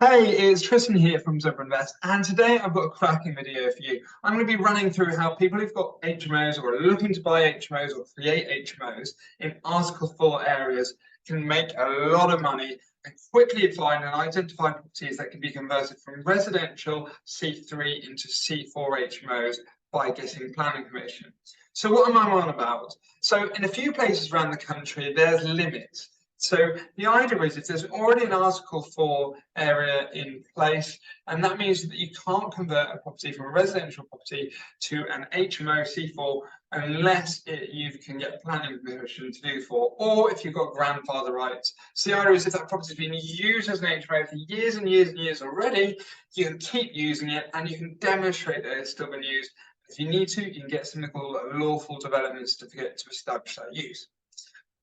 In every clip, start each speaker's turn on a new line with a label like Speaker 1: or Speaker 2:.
Speaker 1: Hey, it's Tristan here from Zebra Invest, and today I've got a cracking video for you. I'm going to be running through how people who've got HMOs or are looking to buy HMOs or create HMOs in Article 4 areas can make a lot of money and quickly find and identify properties that can be converted from residential C3 into C4 HMOs by getting planning permission. So what am I on about? So in a few places around the country, there's limits. So the idea is if there's already an Article 4 area in place, and that means that you can't convert a property from a residential property to an HMO C4 unless you can get planning permission to do so, or if you've got grandfather rights. So the idea is if that property's been used as an HMO for years and years and years already, you can keep using it and you can demonstrate that it's still been used. If you need to, you can get something called a lawful development certificate to establish that use.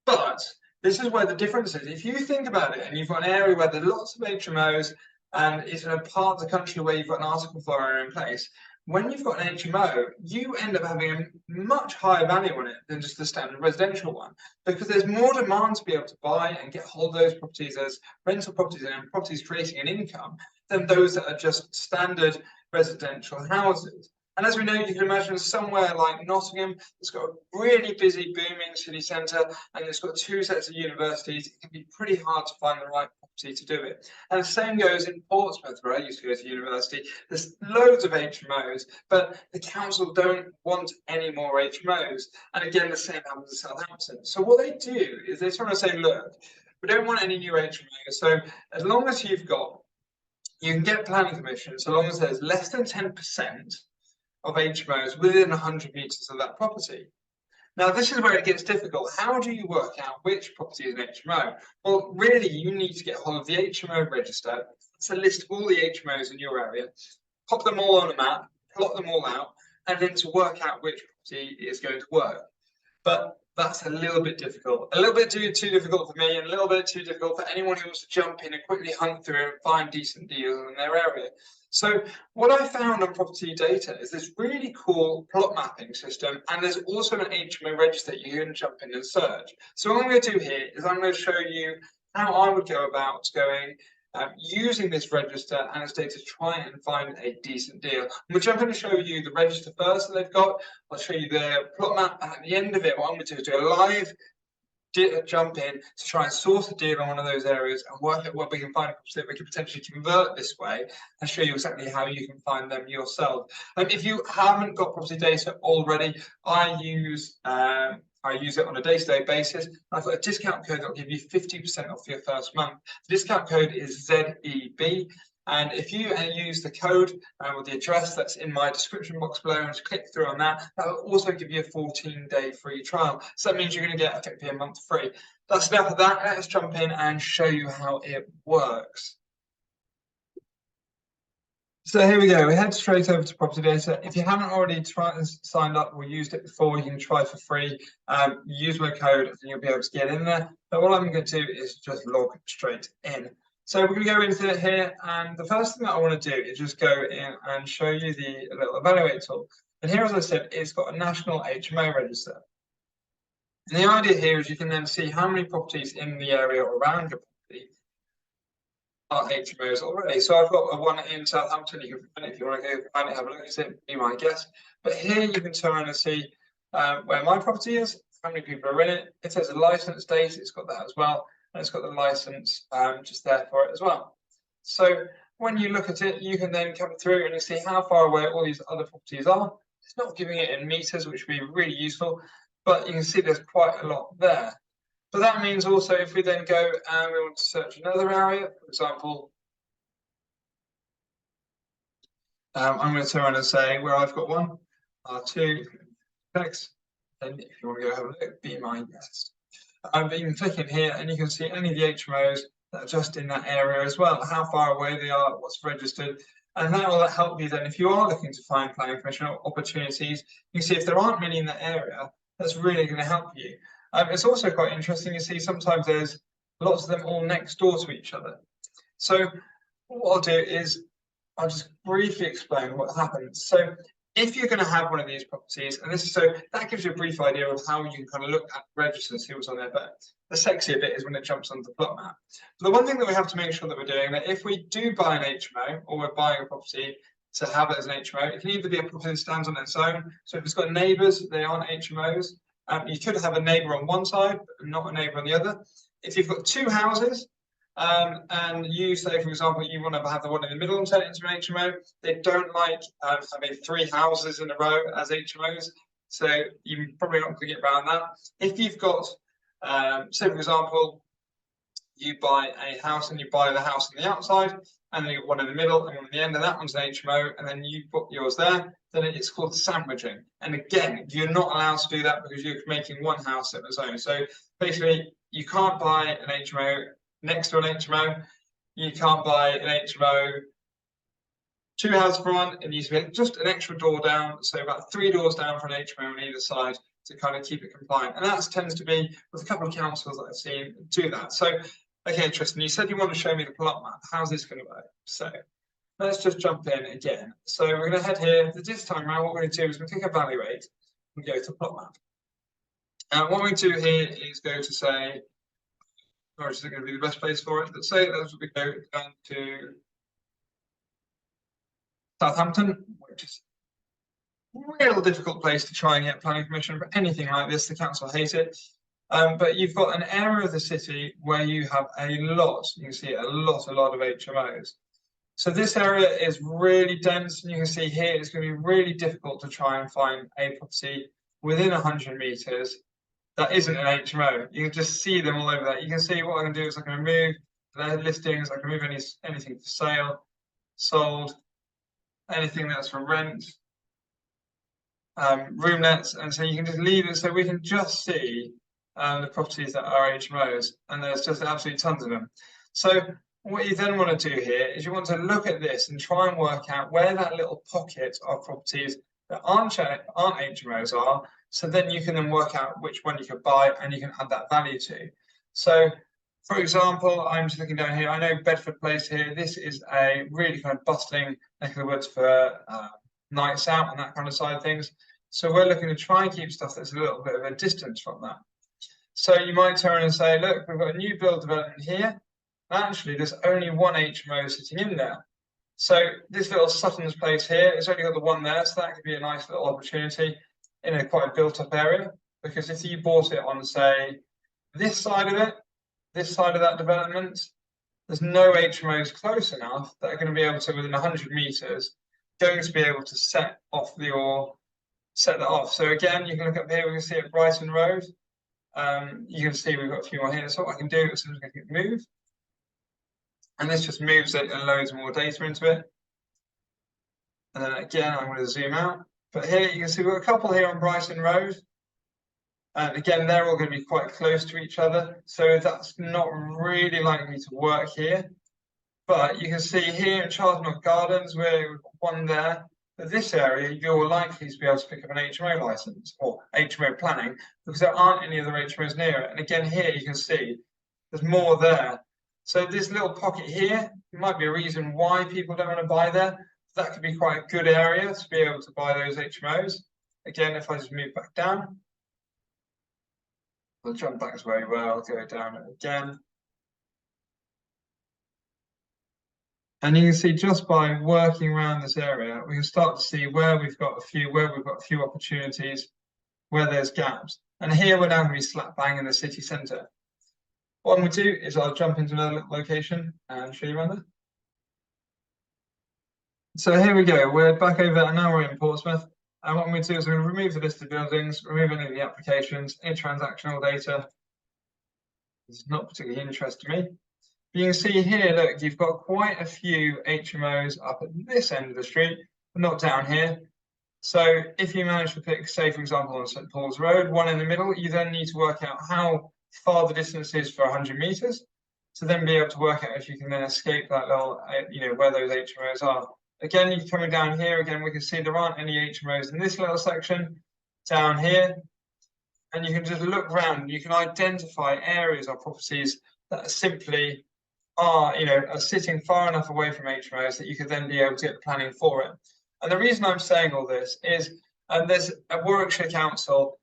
Speaker 1: But this is where the difference is. If you think about it and you've got an area where there's lots of HMOs and it's in a part of the country where you've got an Article 4 area in place, when you've got an HMO, you end up having a much higher value on it than just the standard residential one, because there's more demand to be able to buy and get hold of those properties as rental properties and properties creating an income than those that are just standard residential houses. And as we know, you can imagine somewhere like Nottingham, it's got a really busy, booming city centre, and it's got two sets of universities. It can be pretty hard to find the right property to do it. And the same goes in Portsmouth, where I used to go to university. There's loads of HMOs, but the council don't want any more HMOs. And again, the same happens in Southampton. So what they do is they sort of say, look, we don't want any new HMOs. So as long as you can get planning permission, so long as there's less than 10% of HMOs within 100 metres of that property. Now, this is where it gets difficult. How do you work out which property is an HMO? Well, really, you need to get hold of the HMO register. It's a list of all the HMOs in your area, pop them all on a map, plot them all out, and then to work out which property is going to work. But that's a little bit difficult. A little bit too difficult for me and a little bit too difficult for anyone who wants to jump in and quickly hunt through and find decent deals in their area. So what I found on PropertyData is this really cool plot mapping system, and there's also an HMO register you can jump in and search. So what I'm going to do here is I'm going to show you how I would go about using this register and its data to try and find a decent deal. Which I'm going to show you the register first that they've got. I'll show you the plot map, and at the end of it, what I'm going to do is do a live jump in to try and source a deal on one of those areas and work out what we can find that we can potentially convert this way, and show you exactly how you can find them yourself. If you haven't got PropertyData already, I use it on a day-to-day basis. I've got a discount code that will give you 50% off your first month. The discount code is ZEB. And if you use the code with the address that's in my description box below and just click through on that, that will also give you a 14-day free trial. So that means you're going to get effectively a month free. That's enough of that. Let's jump in and show you how it works. So here we go. We head straight over to PropertyData. If you haven't already signed up or used it before, you can try for free. Use my code and you'll be able to get in there. But what I'm going to do is just log straight in. So we're going to go into it here, and the first thing that I want to do is just go in and show you the little evaluate tool. And here, as I said, it's got a national HMO register. And the idea here is you can then see how many properties in the area around your property are HMOs already. So I've got one in Southampton. You can find it if you want to go find it, have a look at it, be my guest. But here you can turn around and see where my property is, how many people are in it. If there's a license date, it's got that as well. And it's got the license just there for it as well. So when you look at it, you can then come through and you see how far away all these other properties are. It's not giving it in meters, which would be really useful, but you can see there's quite a lot there. So that means also if we then go and we want to search another area, for example, I'm going to turn around and say where I've got one, R2, text, and if you want to go have a look, be my guest. But you can click in here and you can see any of the HMOs that are just in that area as well, how far away they are, what's registered, and that will help you then if you are looking to find planning permission opportunities. You can see if there aren't many in that area, that's really going to help you. It's also quite interesting to see sometimes there's lots of them all next door to each other. So what I'll do is I'll just briefly explain what happens. So if you're going to have one of these properties, and this is so that gives you a brief idea of how you can kind of look at the register and see what's on there. But the sexier bit is when it jumps onto the plot map. But the one thing that we have to make sure that we're doing, that if we do buy an HMO or we're buying a property to have it as an HMO, it can either be a property that stands on its own. So if it's got neighbours, they aren't HMOs. You could have a neighbour on one side, but not a neighbour on the other. If you've got two houses, and you say, for example, you want to have the one in the middle and turn it into an HMO, they don't like having three houses in a row as HMOs. So you're probably not going to get around that. If you've got, say, for example, you buy a house and you buy the house on the outside, and then you've got one in the middle and one at the end, and that one's an HMO, and then you put yours there, then it's called sandwiching. And again, you're not allowed to do that because you're making one house of its own. So basically, you can't buy an HMO next to an HMO. You can't buy an HMO two houses for one. It needs to be just an extra door down, so about 3 doors down for an HMO on either side to kind of keep it compliant. And that tends to be with a couple of councils that I've seen do that. So, okay, Tristan, you said you want to show me the plot map. How's this going to work? So let's just jump in again. So we're going to head here. This time around, what we're going to do is we're going to click Evaluate and go to plot map. And what we do here is go to say, or is it going to be the best place for it? Let's say as we go down to Southampton, which is a real difficult place to try and get planning permission for anything like this. The council hate it. But you've got an area of the city where you have a lot, you can see a lot of HMOs. So this area is really dense, and you can see here it's going to be really difficult to try and find a property within 100 meters that isn't an HMO. You can just see them all over that. You can see what I can do is I can remove their listings, I can remove anything for sale, sold, anything that's for rent, room nets, and so you can just leave it so we can just see the properties that are HMOs, and there's just absolutely tons of them. So what you then want to do here is you want to look at this and try and work out where that little pocket of properties that aren't HMOs are, so then you can then work out which one you could buy and you can add that value to. So, for example, I'm just looking down here. I know Bedford Place here. This is a really kind of bustling neck of the woods for nights out and that kind of side of things. So we're looking to try and keep stuff that's a little bit of a distance from that. So you might turn and say, look, we've got a new build development here. Actually, there's only one HMO sitting in there. So this little Sutton's Place here, it's only got the one there, so that could be a nice little opportunity in a quite built-up area. Because if you bought it on, say, this side of it, this side of that development, there's no HMOs close enough that are going to be able to, within 100 meters, going to be able to set that off. So again, you can look up here, we can see at Brighton Road. You can see we've got a few more here. So what I can do as soon as I click move, and this just moves it and loads more data into it. And then again, I'm going to zoom out. But here you can see we've got a couple here on Brighton Road. And again, they're all going to be quite close to each other. So that's not really likely to work here. But you can see here in Charlton Gardens, where we've got one there. But this area, you're likely to be able to pick up an HMO license or HMO planning because there aren't any other HMOs near it. And again, here you can see there's more there. So this little pocket here might be a reason why people don't want to buy there. That could be quite a good area to be able to buy those HMOs. Again, if I just move back down, I'll jump back to where we were, I'll go down again. And you can see just by working around this area, we can start to see where we've got a few opportunities, where there's gaps. And here we're now going to be slap bang in the city centre. What I'm going to do is I'll jump into another location and show you around there. So here we go. We're back over, and now we're in Portsmouth. And what I'm going to do is I'm going to remove the list of buildings, remove any of the applications, any transactional data. It's not particularly interesting to me. But you can see here, look, you've got quite a few HMOs up at this end of the street, but not down here. So if you manage to pick, say, for example, on St. Paul's Road, one in the middle, you then need to work out how far the distance is for 100 meters to then be able to work out if you can then escape that little, where those HMOs are. Again, you're coming down here, again, we can see there aren't any HMOs in this little section down here. And you can just look around, you can identify areas or properties that simply are sitting far enough away from HMOs that you could then be able to get the planning for it. And the reason I'm saying all this is there's a Warwickshire Council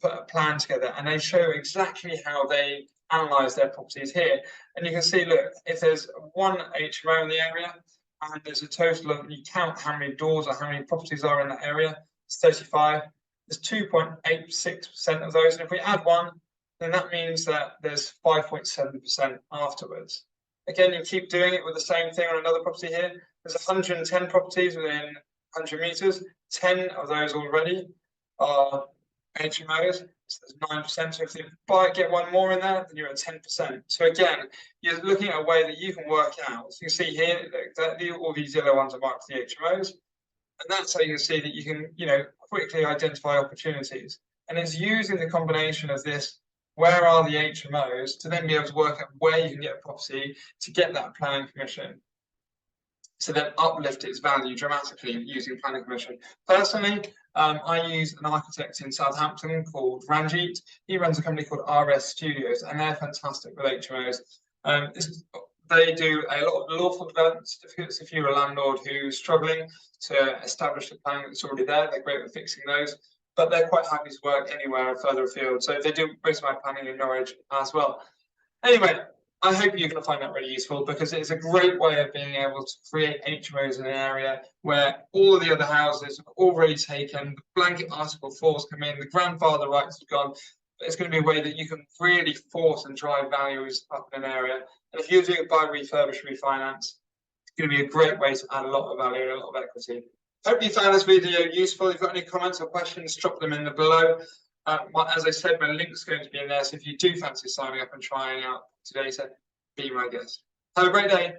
Speaker 1: put a plan together, and they show exactly how they analyse their properties here. And you can see, look, if there's one HMO in the area, and there's a total of, you count how many doors or how many properties are in that area, it's 35. There's 2.86% of those, and if we add one, then that means that there's 5.7% afterwards. Again, you keep doing it with the same thing on another property here. There's 110 properties within 100 meters. 10 of those already are HMOs, so there's 9%. So if you get one more in there, then you're at 10%. So again, you're looking at a way that you can work out. So you can see here that all these yellow ones are marked for the HMOs, and that's how you can see that you can, quickly identify opportunities. And it's using the combination of this, where are the HMOs, to then be able to work out where you can get a property to get that planning permission, to then uplift its value dramatically using planning permission. Personally, I use an architect in Southampton called Ranjit. He runs a company called RS Studios, and they're fantastic with HMOs. They do a lot of lawful development certificates. If you're a landlord who's struggling to establish the planning that's already there, they're great at fixing those. But they're quite happy to work anywhere further afield. So they do most of my planning in Norwich as well. Anyway, I hope you're going to find that really useful, because it's a great way of being able to create HMOs in an area where all of the other houses have already taken, the blanket Article 4s come in, the grandfather rights have gone. It's going to be a way that you can really force and drive values up in an area. And if you're doing it by refurbish, refinance, it's going to be a great way to add a lot of value and a lot of equity. Hope you found this video useful. If you've got any comments or questions, drop them in below. As I said, my link's going to be in there. So if you do fancy signing up and trying out today's, be my guest. Have a great day.